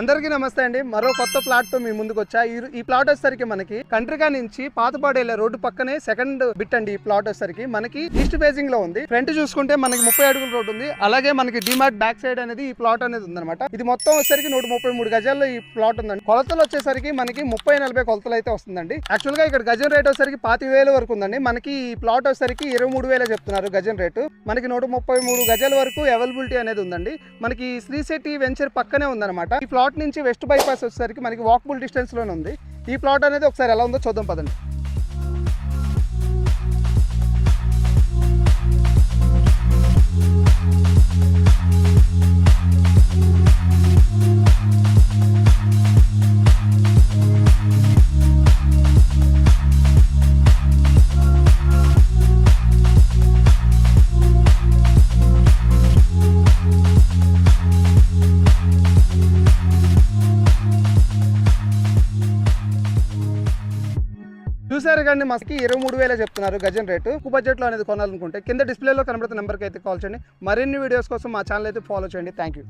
అందరికీ నమస్తే అండి. మరో కొత్త ప్లాట్ తో మీ ముందుకు వచ్చా. ఈ ప్లాట్ వచ్చేసరికి మనకి కంట్రికా నుంచి పాతపాడు వెళ్ళే రోడ్డు పక్కనే సెకండ్ బిట్ అండి. ఈ ప్లాట్ వచ్చేసరికి మనకి ఈస్ట్ ఫేసింగ్ లో ఉంది. ఫ్రంట్ చూసుకుంటే మనకి 30 అడుగుల రోడ్ ఉంది. అలాగే మనకి డిమార్ట్ బ్యాక్ సైడ్ అనేది ఈ ప్లాట్ అనేది ఉందన్నమాట. ఇది మొత్తం వచ్చేసరికి 133 గజాల్లో ఈ ప్లాట్ ఉందండి. కొలతలు వచ్చేసరికి మనకి 30-40 కొలతలు అయితే వస్తుందండి. యాక్చువల్ గా ఇక్కడ గజం రేట్ వచ్చేసరికి 25,000 వరకు ఉందండి. మనకి ఈ ప్లాట్ వచ్చేసరికి 23,000 చెప్తున్నారు గజం రేటు. మనకి 133 గజాల వరకు అవైలబిలిటీ అనేది ఉందండి. మనకి శ్రీ సిటీ వెంచర్ పక్కనే ఉందన్నమాట. ఈ ప్లాట్ నుంచి వెస్ట్ బైపాస్ వచ్చేసరికి మనకి వాకబుల్ డిస్టెన్స్ లోనే ఉంది. ఈ ప్లాట్ అనేది ఒకసారి ఎలా ఉందో చూద్దాం పదండి. చూసారు కానీ మనకి 23,000 చెప్తున్నారు గజం రేటు. ఎక్కువ బడ్జెట్లో అనేది కొనాలనుకుంటే కింద డిస్ప్లేలో కనబడుతున్న నెంబర్కి అయితే కాల్ చేయండి. మరిన్ని వీడియోస్ కోసం మా ఛానల్ అయితే ఫాలో చేయండి. Thank you.